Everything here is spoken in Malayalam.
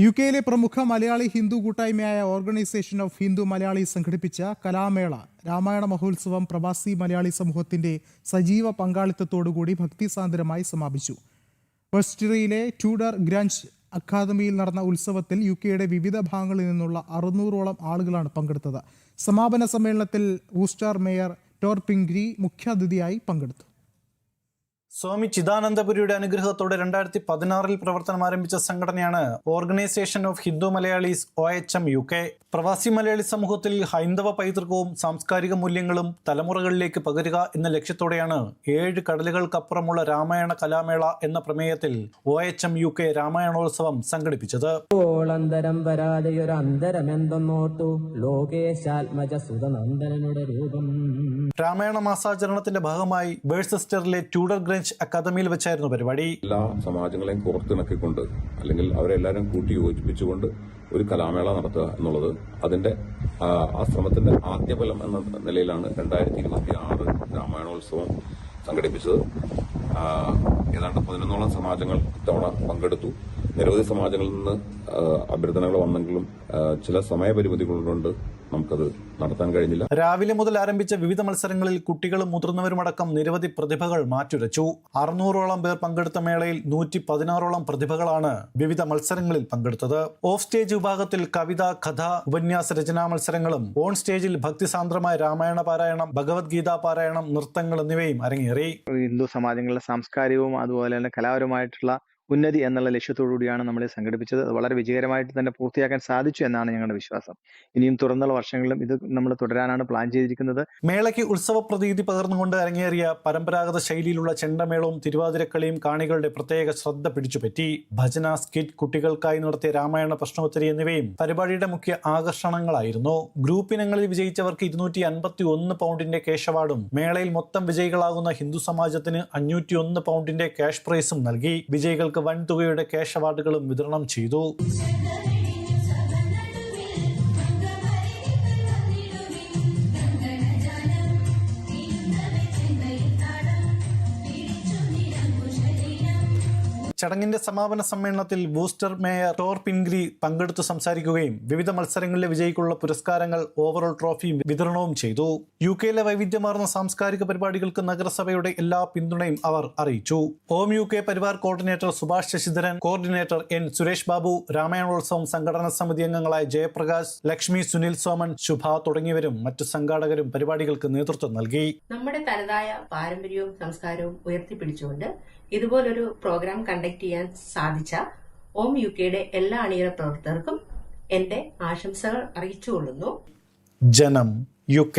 യുകെയിലെ പ്രമുഖ മലയാളി ഹിന്ദു കൂട്ടായ്മയായ ഓർഗനൈസേഷൻ ഓഫ് ഹിന്ദു മലയാളി സംഘടിപ്പിച്ച കലാമേള രാമായണ മഹോത്സവം പ്രവാസി മലയാളി സമൂഹത്തിന്റെ സജീവ പങ്കാളിത്തത്തോടുകൂടി ഭക്തിസാന്ദ്രമായി സമാപിച്ചു. വെസ്റ്ററിയിലെ ട്യൂഡർ ഗ്രഞ്ച് അക്കാദമിയിൽ നടന്ന ഉത്സവത്തിൽ യുകെയുടെ വിവിധ ഭാഗങ്ങളിൽ നിന്നുള്ള 600ഓളം ആളുകളാണ് പങ്കെടുത്തത്. സമാപന സമ്മേളനത്തിൽ വൂസ്റ്റർ മേയർ ടോർ പിൻഗ്രി മുഖ്യാതിഥിയായി പങ്കെടുത്തു. സ്വാമി ചിദാനന്ദപുരിയുടെ അനുഗ്രഹത്തോടെ 2016 പ്രവർത്തനം ആരംഭിച്ച സംഘടനയാണ് organisation of Hindu Malayalees OHM UK. പ്രവാസി മലയാളി സമൂഹത്തിൽ ഹൈന്ദവ പൈതൃകവും സാംസ്കാരിക മൂല്യങ്ങളും തലമുറകളിലേക്ക് പകരുക എന്ന ലക്ഷ്യത്തോടെയാണ് 7 കടലുകൾക്കപ്പുറമുള്ള രാമായണ കലാമേള എന്ന പ്രമേയത്തിൽ OHM UK രാമായണോത്സവം സംഘടിപ്പിച്ചത്. രാമായണ മാസാചരണത്തിന്റെ ഭാഗമായി ബേഴ്സസ്റ്ററിലെ ട്യൂഡർ ഗ്രഞ്ച് അക്കാദമിയിൽ വെച്ചായിരുന്നു പരിപാടി. എല്ലാ സമാജങ്ങളെയും കോർത്തിണക്കിക്കൊണ്ട് അല്ലെങ്കിൽ അവരെല്ലാവരും കൂട്ടി യോജിപ്പിച്ചുകൊണ്ട് ഒരു കലാമേള നടത്തുക എന്നുള്ളത് അതിന്റെ ആ ശ്രമത്തിന്റെ ആദ്യ ഫലം എന്ന നിലയിലാണ് 2026 രാമായണോത്സവം സംഘടിപ്പിച്ചത്. ഏതാണ്ട് 11ഓളം സമാജങ്ങൾ ഇത്തവണ പങ്കെടുത്തു. നിരവധി സമാജങ്ങളിൽ നിന്ന് അഭ്യർത്ഥനകൾ വന്നെങ്കിലും ചില സമയപരിമിതികളുണ്ട് നമുക്കത് നടത്താൻ കഴിഞ്ഞില്ല. രാവിലെ മുതൽ ആരംഭിച്ച വിവിധ മത്സരങ്ങളിൽ കുട്ടികളും മുതിർന്നവരുമടക്കം നിരവധി പ്രതിഭകൾ മാറ്റുരച്ചു. 600ഓളം പേർ പങ്കെടുത്ത മേളയിൽ 116ഓളം പ്രതിഭകളാണ് വിവിധ മത്സരങ്ങളിൽ പങ്കെടുത്തത്. ഓഫ് സ്റ്റേജ് വിഭാഗത്തിൽ കവിത, കഥ, ഉപന്യാസ രചനാ മത്സരങ്ങളും ഓൺ സ്റ്റേജിൽ ഭക്തിസാന്ദ്രമായ രാമായണ പാരായണം, ഭഗവത്ഗീതാ പാരായണം, നൃത്തങ്ങൾ എന്നിവയും അരങ്ങേറി. ഹിന്ദു സമാജങ്ങളിലെ സാംസ്കാരികവും അതുപോലെ തന്നെ കലാപരമായിട്ടുള്ള ഉന്നതി എന്നുള്ള ലക്ഷ്യത്തോടുകൂടിയാണ് നമ്മൾ സംഘടിപ്പിച്ചത്. അത് വളരെ വിജയകരമായിട്ട് തന്നെ പൂർത്തിയാക്കാൻ സാധിച്ചു എന്നാണ് ഞങ്ങളുടെ വിശ്വാസം. ഇനിയും തുറന്നുള്ള വർഷങ്ങളിലും ഇത് നമ്മൾ തുടരാനാണ് പ്ലാൻ ചെയ്തിരിക്കുന്നത്. മേളയ്ക്ക് ഉത്സവ പ്രതീതി പകർന്നുകൊണ്ട് അരങ്ങേറിയ പരമ്പരാഗത ശൈലിയിലുള്ള ചെണ്ടമേളവും തിരുവാതിരക്കളിയും കാണികളുടെ പ്രത്യേക ശ്രദ്ധ പിടിച്ചുപറ്റി. ഭജന, സ്കിറ്റ്, കുട്ടികൾക്കായി നടത്തിയ രാമായണ പ്രശ്നോത്തരി എന്നിവയും പരിപാടിയുടെ മുഖ്യ ആകർഷണങ്ങളായിരുന്നു. ഗ്രൂപ്പ് ഇനങ്ങളിൽ വിജയിച്ചവർക്ക് 251 പൗണ്ടിന്റെ ക്യാഷ് അവാർഡും മേളയിൽ മൊത്തം വിജയികളാകുന്ന ഹിന്ദു സമാജത്തിന് 501 പൗണ്ടിന്റെ ക്യാഷ് പ്രൈസും നൽകി. വിജയികൾക്ക് വൻതുകയുടെ ക്യാഷ് അവാർഡുകളും വിതരണം ചെയ്തു. ചടങ്ങിന്റെ സമാപന സമ്മേളനത്തിൽ വൂസ്റ്റർ മേയർ ടോർ പിൻഗ്രി പങ്കെടുത്തു സംസാരിക്കുകയും വിവിധ മത്സരങ്ങളിലെ വിജയിക്കുള്ള പുരസ്കാരങ്ങൾ, ഓവറോൾ ട്രോഫിയും വിതരണവും ചെയ്തു. യുകെയിലെ വൈവിധ്യമാർന്ന സാംസ്കാരിക പരിപാടികൾക്ക് നഗരസഭയുടെ എല്ലാ പിന്തുണയും അവർ അറിയിച്ചു. OM UK Parivar coordinator Subhash Sasidharan, coordinator N Suresh Babu, Ramayanotsavam സംഘടനാ സമിതി അംഗങ്ങളായ ജയപ്രകാശ്, ലക്ഷ്മി, സുനിൽ സോമൻ, ശുഭ തുടങ്ങിയവരും മറ്റു സംഘാടകരും പരിപാടികൾക്ക് നേതൃത്വം നൽകി. നമ്മുടെ തനതായ പാരമ്പര്യവും സംസ്കാരവും ഉയർത്തിപ്പിടിച്ചുകൊണ്ട് ഇതുപോലൊരു പ്രോഗ്രാം കണ്ടക്ട് ചെയ്യാൻ സാധിച്ച OM UKയുടെ എല്ലാ അണിയറ പ്രവർത്തകർക്കും എന്റെ ആശംസകൾ അറിയിച്ചുകൊള്ളുന്നു. ജനം UK.